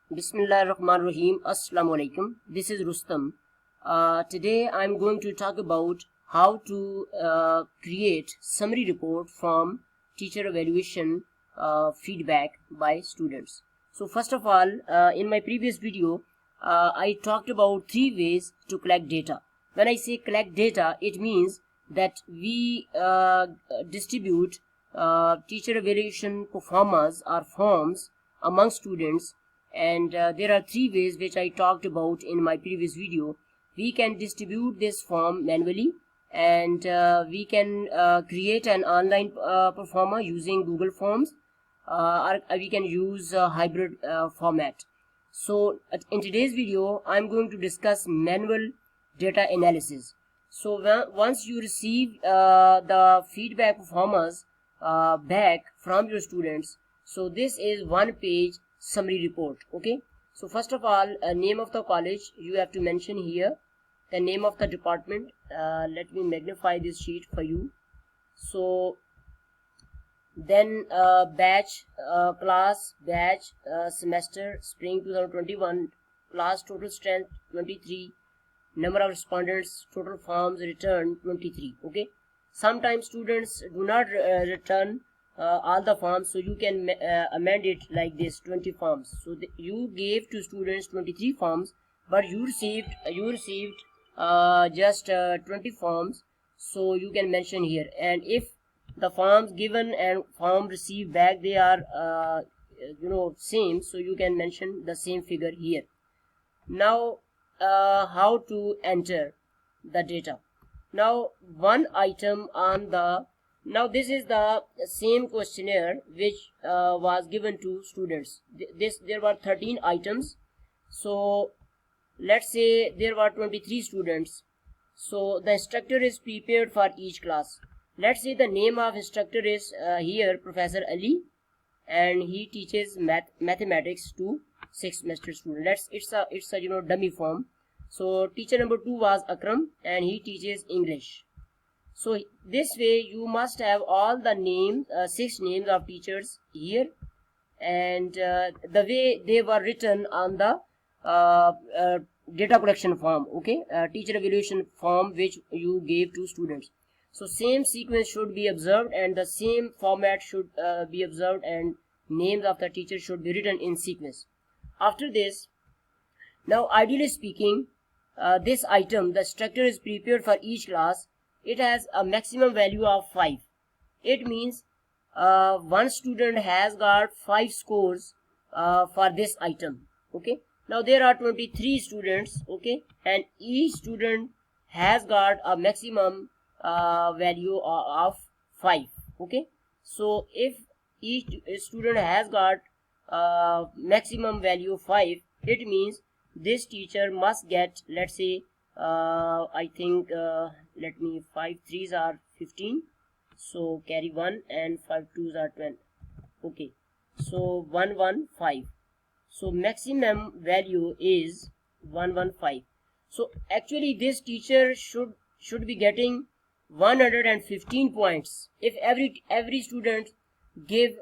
Bismillahirrahmanirrahim. Assalamu alaikum. This is Rustam. Today I'm going to talk about how to create summary report from teacher evaluation feedback by students. So first of all, in my previous video, I talked about 3 ways to collect data. When I say collect data, it means that we distribute teacher evaluation performance or forms among students, and there are 3 ways which I talked about in my previous video. We can distribute this form manually, and we can create an online performer using Google Forms, or we can use a hybrid format. So in today's video I'm going to discuss manual data analysis. So once you receive the feedback performers back from your students, so this is one page summary report. Okay, so first of all, name of the college you have to mention here, the name of the department. Let me magnify this sheet for you. So then batch, class, batch, semester, spring 2021, class total strength 23, number of respondents, total forms returned 23. Okay, sometimes students do not return all the forms, so you can amend it like this: 20 forms. So you gave to students 23 forms, but you received just 20 forms, so you can mention here. And if the forms given and form received back, they are same, so you can mention the same figure here. Now how to enter the data. Now one item on the, now this is the same questionnaire which was given to students. There were 13 items. So let's say there were 23 students, so the instructor is prepared for each class. Let's say the name of instructor is here Professor Ali, and he teaches mathematics to 6th semester students. It's a dummy form. So teacher number 2 was Akram, and he teaches English. So this way you must have all the names, 6 names of teachers here, and the way they were written on the data collection form. Okay, teacher evaluation form which you gave to students. So same sequence should be observed, and the same format should be observed, and names of the teacher should be written in sequence. After this, now ideally speaking, this item, the structure is prepared for each class, it has a maximum value of 5. It means one student has got 5 scores for this item. Okay, now there are 23 students. Okay, and each student has got a maximum value of 5. Okay, so if each student has got maximum value 5, it means this teacher must get, let's say I think let me, 5 3s are 15, so carry 1, and 5 2s are 20. Okay, so 115. So maximum value is 115. So actually this teacher should be getting 115 points if every student give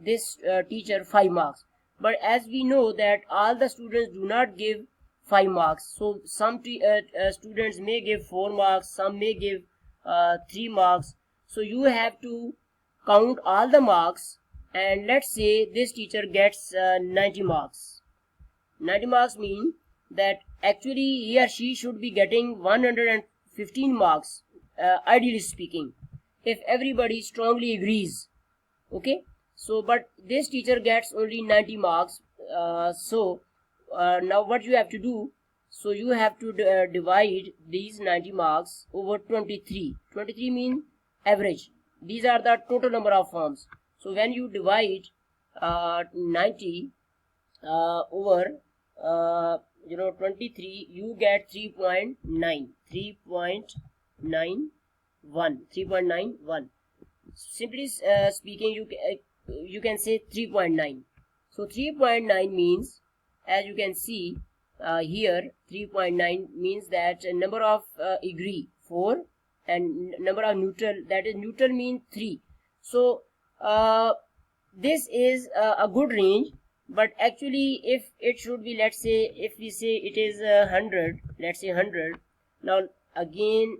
this teacher 5 marks. But as we know that all the students do not give 5 marks, so some students may give 4 marks, some may give 3 marks. So you have to count all the marks, and let's say this teacher gets 90 marks. 90 marks mean that actually he or she should be getting 115 marks, ideally speaking, if everybody strongly agrees. Okay, so but this teacher gets only 90 marks. Now what you have to do, so you have to divide these 90 marks over 23. 23 means average. These are the total number of forms. So when you divide 90 over 23, you get 3.91. Simply speaking, you can say 3.9. So 3.9 means, as you can see here, 3.9 means that number of agree 4, and number of neutral, that is neutral means 3. So this is a good range, but actually if it should be, let's say if we say it is 100, let's say 100. Now again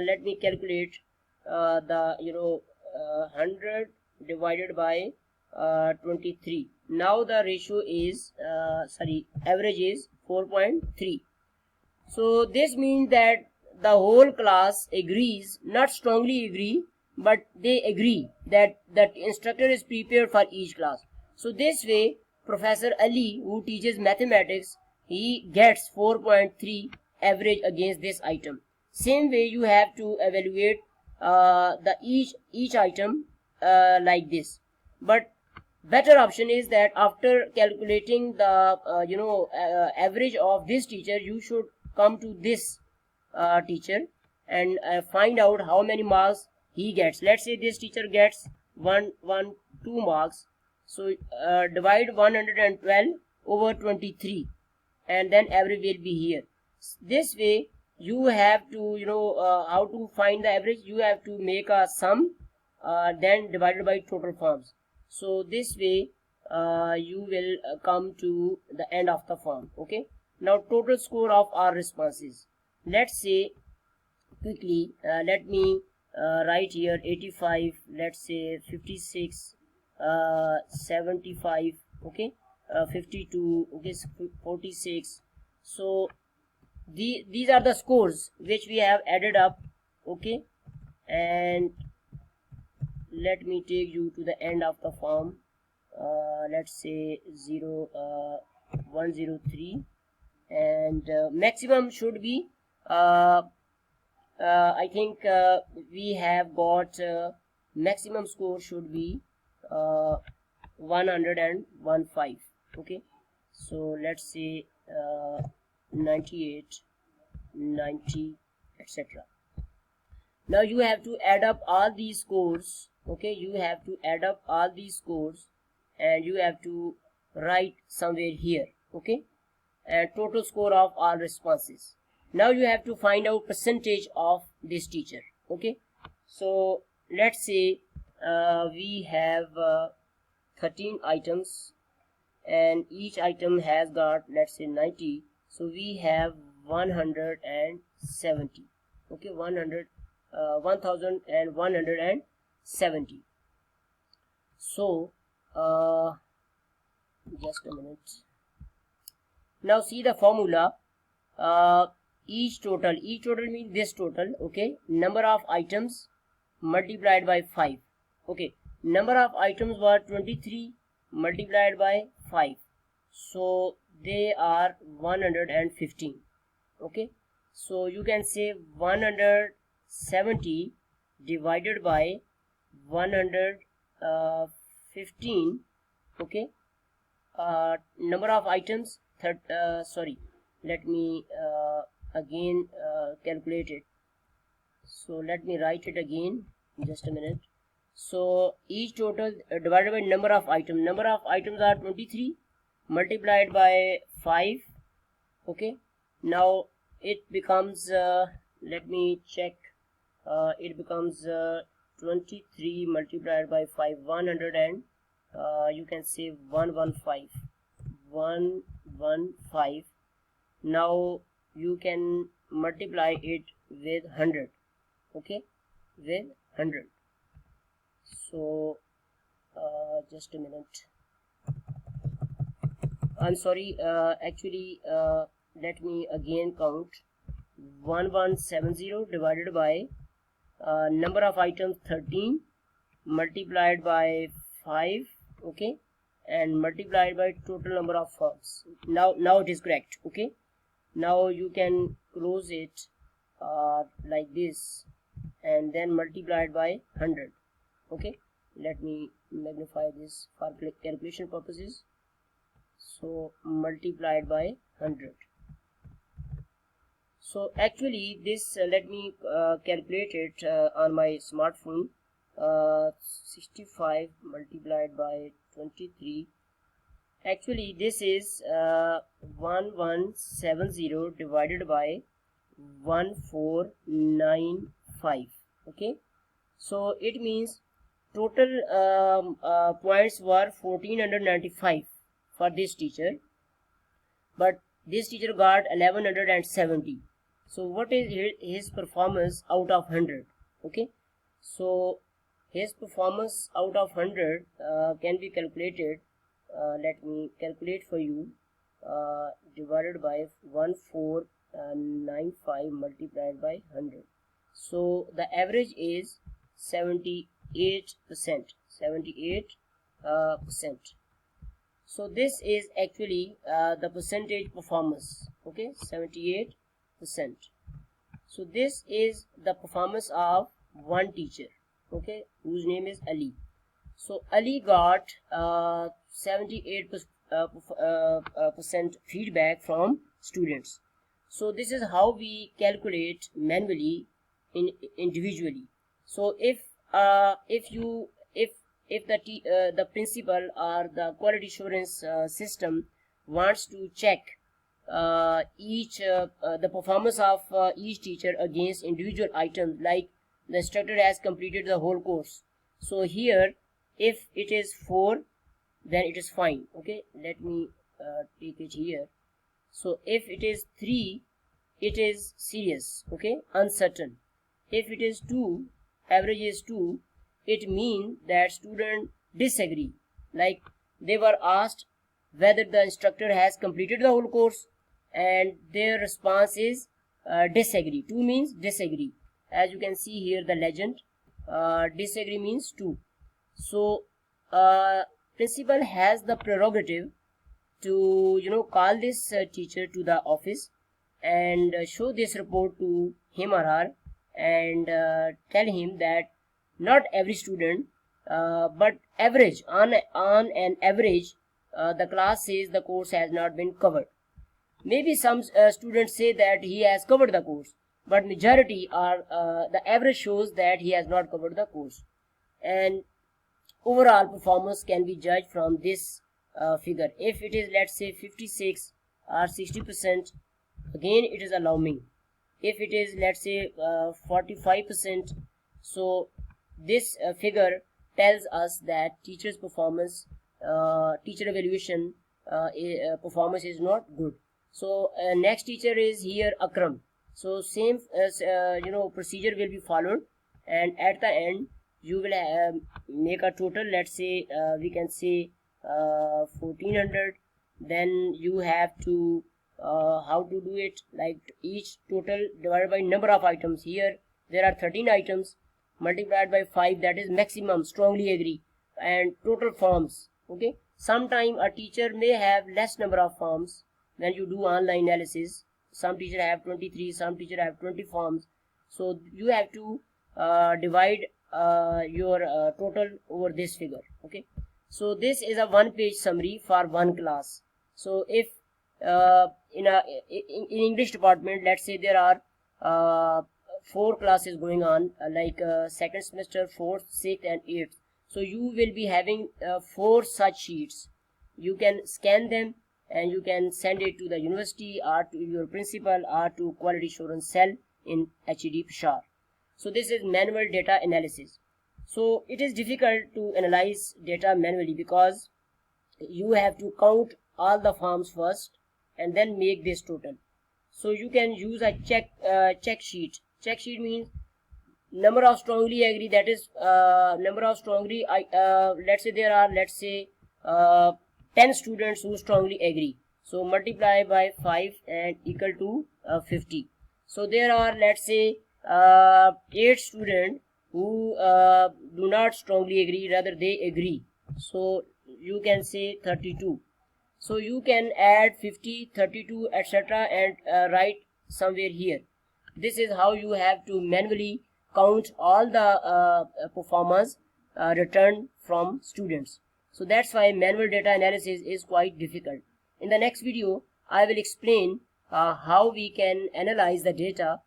let me calculate the 100 divided by 23. Now the ratio is average is 4.3. so this means that the whole class agrees, not strongly agree, but they agree that instructor is prepared for each class. So this way Professor Ali, who teaches mathematics, he gets 4.3 average against this item. Same way you have to evaluate the each item like this. But better option is that after calculating the average of this teacher, you should come to this teacher and find out how many marks he gets. Let's say this teacher gets 2 marks. So divide 112 over 23 and then average will be here. This way you have to how to find the average. You have to make a sum then divided by total forms. So this way you will come to the end of the form. Okay, now total score of our responses. Let's say quickly let me write here 85, let's say 56, 75, okay, 52, okay, 46. So these are the scores which we have added up. Okay, and let me take you to the end of the form. Let's say 103, and maximum should be I think we have got maximum score should be 115. Okay, so let's say 98, 90, etc. Now you have to add up all these scores. Okay, you have to add up all these scores and you have to write somewhere here. Okay, and total score of all responses. Now you have to find out percentage of this teacher. Okay, so let's say we have 13 items and each item has got, let's say 90. So we have 170. Okay, 1170. So just a minute. Now see the formula. Each total means this total. Okay, number of items multiplied by 5. Okay, number of items were 23 multiplied by 5, so they are 115. Okay, so you can say 170 divided by 115. Okay, number of items let me again calculate it. So let me write it again, just a minute. So each total divided by number of items. Number of items are 23 multiplied by 5. Okay, now it becomes let me check. It becomes 23 multiplied by 5, 100 and you can say 115. Now you can multiply it with 100. Okay, with 100. So just a minute, I'm sorry, actually let me again count. 1170 divided by number of items 13 multiplied by 5. Okay, and multiplied by total number of forms. Now it is correct. Okay, now you can close it like this and then multiplied by 100. Okay, let me magnify this for calculation purposes. So multiplied by 100. So actually this let me calculate it on my smartphone. 65 multiplied by 23. Actually this is 1170 divided by 1495. Okay, so it means total points were 1495 for this teacher, but this teacher got 1170. So what is his performance out of 100? Okay, so his performance out of 100 can be calculated. Let me calculate for you. Divided by 1495 multiplied by 100. So the average is 78%. 78%. So this is actually the percentage performance. Okay, 78%. So this is the performance of one teacher, okay, whose name is Ali. So Ali got 78% feedback from students. So this is how we calculate manually individually. So if the principal or the quality assurance system wants to check the performance of each teacher against individual items, like the instructor has completed the whole course, so here if it is 4, then it is fine. Okay, let me take it here. So if it is 3, it is serious, okay, uncertain. If it is 2, average is 2, it means that student disagree, like they were asked whether the instructor has completed the whole course and their response is disagree. 2 means disagree. As you can see here, the legend, disagree means 2. So principal has the prerogative to call this teacher to the office and show this report to him or her, and tell him that not every student, but average, on an average, the class says the course has not been covered. Maybe some students say that he has covered the course, but majority are the average shows that he has not covered the course, and overall performance can be judged from this figure. If it is, let's say, 56 or 60%, again it is alarming. If it is, let's say, 45%, so this figure tells us that teacher's performance, teacher evaluation performance is not good. So next teacher is here Akram. So same procedure will be followed, and at the end you will make a total. Let's say we can say 1400. Then you have to how to do it, like each total divided by number of items. Here there are 13 items, multiplied by 5, that is maximum, strongly agree, and total forms. Okay, sometime a teacher may have less number of forms. When you do online analysis, some teacher have 23, some teacher have 20 forms, so you have to divide your total over this figure. Okay, so this is a one-page summary for one class. So if in English department, let's say there are 4 classes going on, like second semester, 4th, 6th and 8th. So you will be having 4 such sheets. You can scan them and you can send it to the university or to your principal or to quality assurance cell in HED Peshawar. So this is manual data analysis. So it is difficult to analyze data manually because you have to count all the forms first and then make this total. So you can use a check sheet. Check sheet means number of strongly agree, that is number of strongly let's say there are 10 students who strongly agree, so multiply by 5 and equal to 50. So there are, let's say, 8 students who do not strongly agree, rather they agree, so you can say 32. So you can add 50, 32, etc. and write somewhere here. This is how you have to manually count all the performance returned from students. So that's why manual data analysis is quite difficult. In the next video, I will explain how we can analyze the data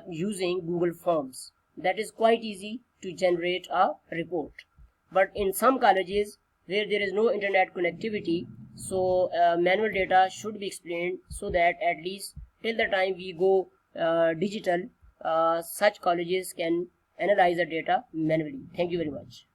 using Google Forms. That is quite easy to generate a report. But in some colleges where there is no internet connectivity, so manual data should be explained, so that at least till the time we go digital, such colleges can analyze the data manually. Thank you very much.